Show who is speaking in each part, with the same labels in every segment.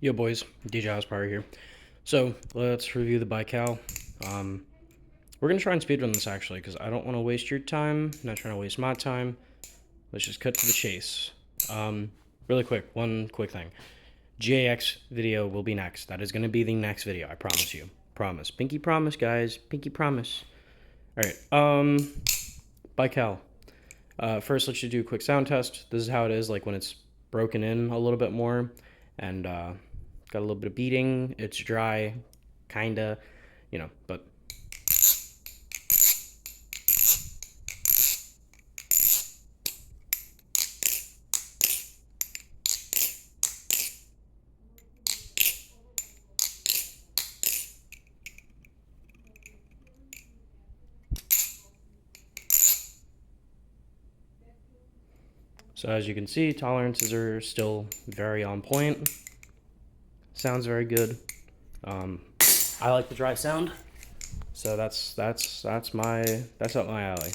Speaker 1: Yo boys, DJ Osprey here. So let's review the Baikal. We're gonna try and speedrun this actually because I don't want to waste your time. I'm not trying to waste my time. Let's just cut to the chase. Really quick, one quick thing. GAX video will be next. That is gonna be the next video. I promise you. Promise. Pinky promise, guys. Pinky promise. All right. Baikal. First, let's just do a quick sound test. This is how it is, like when it's broken in a little bit more, and got a little bit of beating. It's dry, kinda, but so as you can see, tolerances are still very on point. Sounds very good. I like the dry sound, so that's up my alley,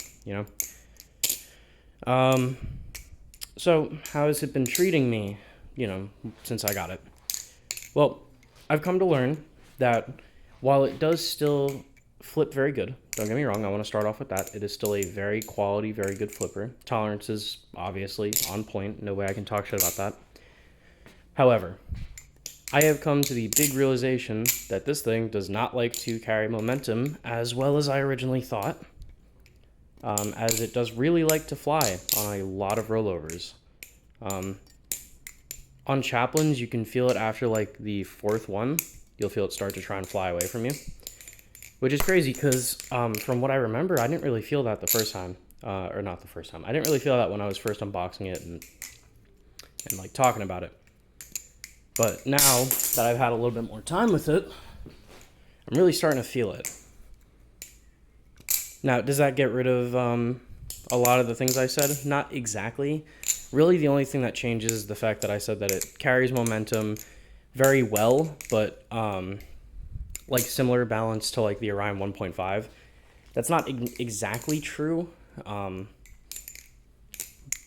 Speaker 1: So how has it been treating me, since I got it? Well, I've come to learn that while it does still flip very good, don't get me wrong, I want to start off with that. It is still a very quality, very good flipper. Tolerance is obviously on point. No way I can talk shit about that. However, I have come to the big realization that this thing does not like to carry momentum as well as I originally thought, as it does really like to fly on a lot of rollovers. On Chaplains, you can feel it after like the fourth one. You'll feel it start to try and fly away from you, which is crazy because from what I remember, I didn't really feel that the first time, or not the first time. I didn't really feel that when I was first unboxing it and like talking about it. But now that I've had a little bit more time with it, I'm really starting to feel it. Now, does that get rid of a lot of the things I said? Not exactly. Really, the only thing that changes is the fact that I said that it carries momentum very well, but like similar balance to like the Orion 1.5. That's not exactly true. But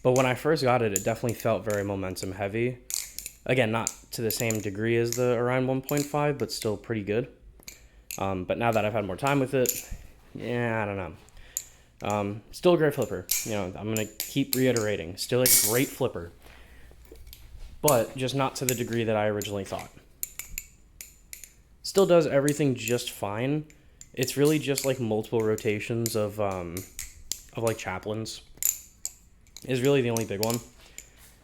Speaker 1: when I first got it, it definitely felt very momentum heavy. Again, not to the same degree as the Orion 1.5, but still pretty good. But now that I've had more time with it, yeah, I don't know. Still a great flipper. I'm going to keep reiterating. Still a great flipper. But just not to the degree that I originally thought. Still does everything just fine. It's really just like multiple rotations of like Chaplains is really the only big one.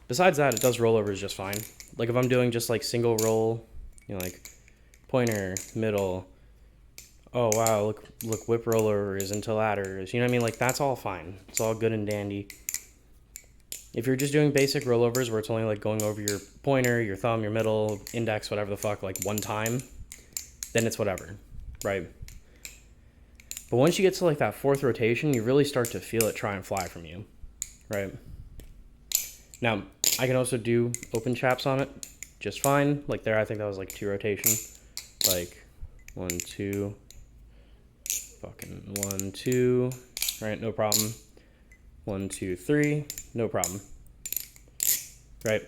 Speaker 1: Besides that, it does rollovers just fine. Like if I'm doing just like single roll, like pointer, middle, oh wow, look whip rollovers into ladders, you know what I mean? Like that's all fine. It's all good and dandy. If you're just doing basic rollovers where it's only like going over your pointer, your thumb, your middle, index, whatever the fuck, like one time, then it's whatever, right? But once you get to like that fourth rotation, you really start to feel it try and fly from you, right? Now, I can also do open chaps on it just fine. Like there, I think that was like 2 rotation. Like 1, 2, fucking 1, 2, right? No problem. 1, 2, 3, no problem. Right?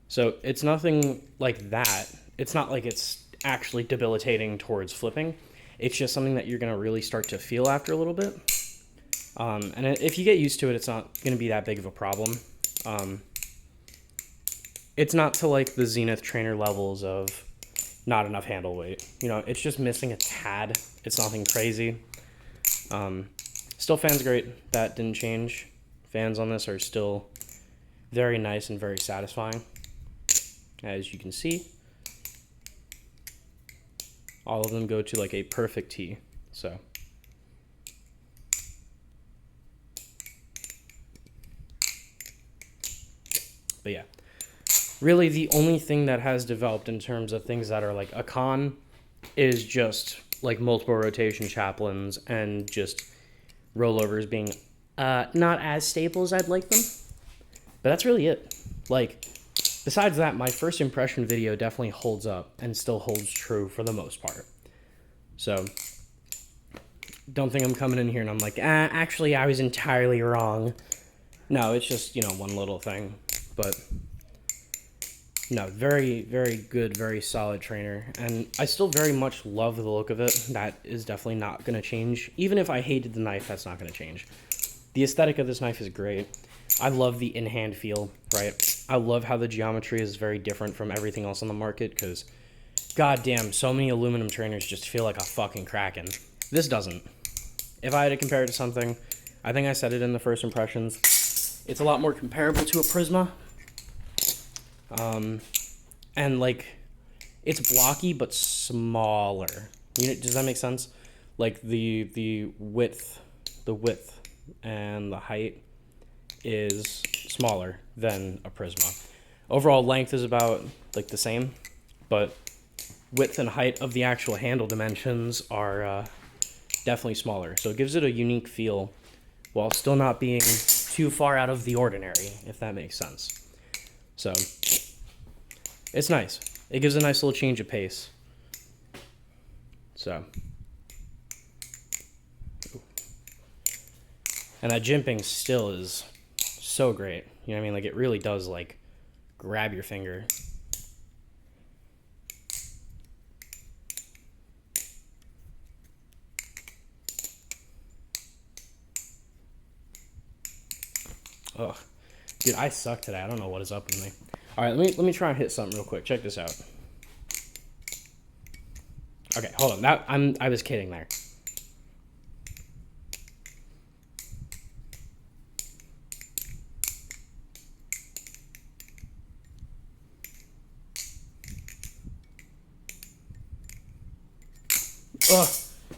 Speaker 1: So it's nothing like that. It's not like it's actually debilitating towards flipping. It's just something that you're going to really start to feel after a little bit. And if you get used to it, it's not going to be that big of a problem. It's not to like the Zenith trainer levels of not enough handle weight. It's just missing a tad. It's nothing crazy. Still fans great. That didn't change. Fans on this are still very nice and very satisfying. As you can see, all of them go to like a perfect T. So but yeah, really the only thing that has developed in terms of things that are like a con is just like multiple rotation Chaplains and just rollovers being not as stable as I'd like them. But that's really it. Like, besides that, my first impression video definitely holds up and still holds true for the most part. So don't think I'm coming in here and I'm like, actually I was entirely wrong. No, it's just, one little thing. But No, very, very good, very solid trainer. And I still very much love the look of it. That is definitely not going to change. Even if I hated the knife, that's not going to change. The aesthetic of this knife is great. I love the in-hand feel, right? I love how the geometry is very different from everything else on the market because, goddamn, so many aluminum trainers just feel like a fucking Kraken. This doesn't. If I had to compare it to something, I think I said it in the first impressions, it's a lot more comparable to a Prisma. And like, it's blocky but smaller. Does that make sense? Like the width and the height is smaller than a Prisma. Overall length is about like the same, but width and height of the actual handle dimensions are definitely smaller. So it gives it a unique feel while still not being too far out of the ordinary, if that makes sense. So it's nice. It gives a nice little change of pace. So. And that jimping still is so great. You know what I mean? Like, it really does, like, grab your finger. Ugh. Dude, I suck today. I don't know what is up with me. All right, let me try and hit something real quick. Check this out. Okay, hold on. I was kidding there. Ugh.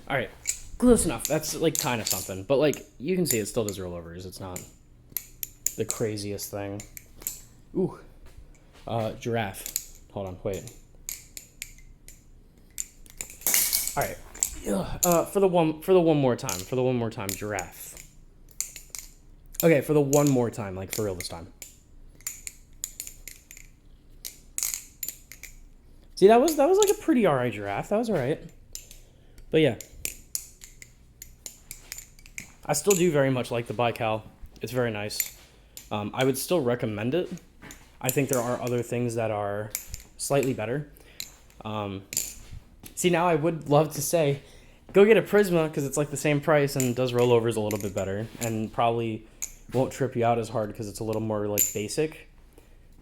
Speaker 1: All right, close enough. That's like kind of something, but like you can see, it still does rollovers. It's not the craziest thing. Ooh. Giraffe. Hold on, wait. All right. For the one more time, giraffe. Okay, for the one more time, like for real this time. See, that was like a pretty alright giraffe. That was alright. But yeah. I still do very much like the Baikal. It's very nice. I would still recommend it. I think there are other things that are slightly better. See, now I would love to say, go get a Prisma because it's like the same price and does rollovers a little bit better and probably won't trip you out as hard because it's a little more like basic.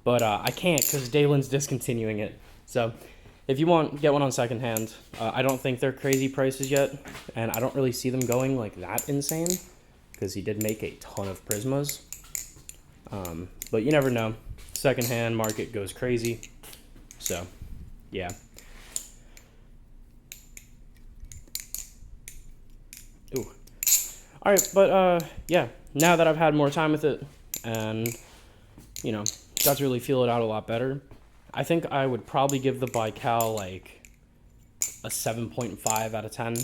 Speaker 1: But I can't because Dalen's discontinuing it. So if you want, get one on secondhand. I don't think they're crazy prices yet, and I don't really see them going like that insane because he did make a ton of Prismas. But you never know. Secondhand market goes crazy. So, yeah. Ooh. All right, but yeah. Now that I've had more time with it, and you know, got to really feel it out a lot better, I think I would probably give the Baikal like a 7.5 out of 10.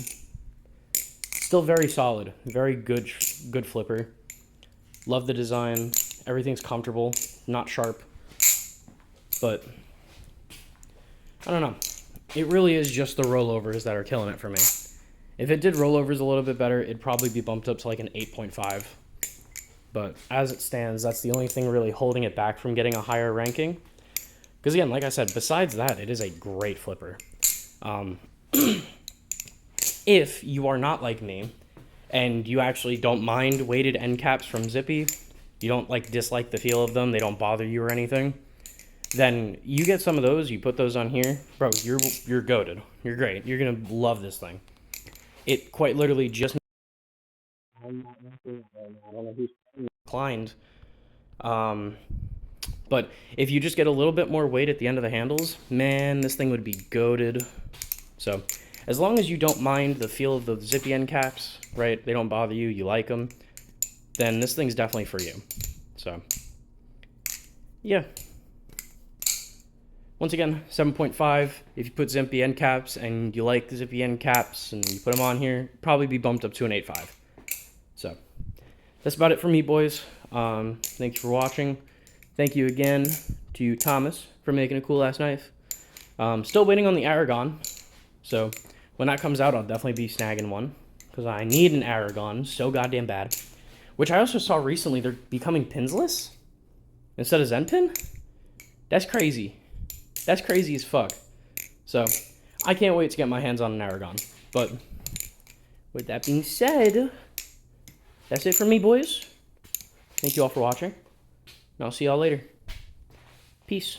Speaker 1: Still very solid, very good flipper. Love the design. Everything's comfortable, not sharp. But I don't know. It really is just the rollovers that are killing it for me. If it did rollovers a little bit better, it'd probably be bumped up to like an 8.5. But as it stands, that's the only thing really holding it back from getting a higher ranking. Because again, like I said, besides that, it is a great flipper. If you are not like me, and you actually don't mind weighted end caps from Zippy, you don't like dislike the feel of them, they don't bother you or anything, then you get some of those, you put those on here, bro, you're goated. You're great. You're gonna love this thing. It quite literally just I don't know who's inclined. But if you just get a little bit more weight at the end of the handles, man, this thing would be goated. So as long as you don't mind the feel of the zippy end caps, right, they don't bother you, you like them, then this thing's definitely for you. So yeah. Once again, 7.5. If you put zippy end caps and you like the zippy end caps and you put them on here, probably be bumped up to an 8.5. So that's about it for me, boys. Thanks for watching. Thank you again to Thomas for making a cool-ass knife. Still waiting on the Aragon. So when that comes out, I'll definitely be snagging one. Because I need an Aragon so goddamn bad. Which I also saw recently, they're becoming pinsless instead of Zen pin. That's crazy. That's crazy as fuck. So, I can't wait to get my hands on an Aragon. But, with that being said, that's it for me, boys. Thank you all for watching. And I'll see y'all later. Peace.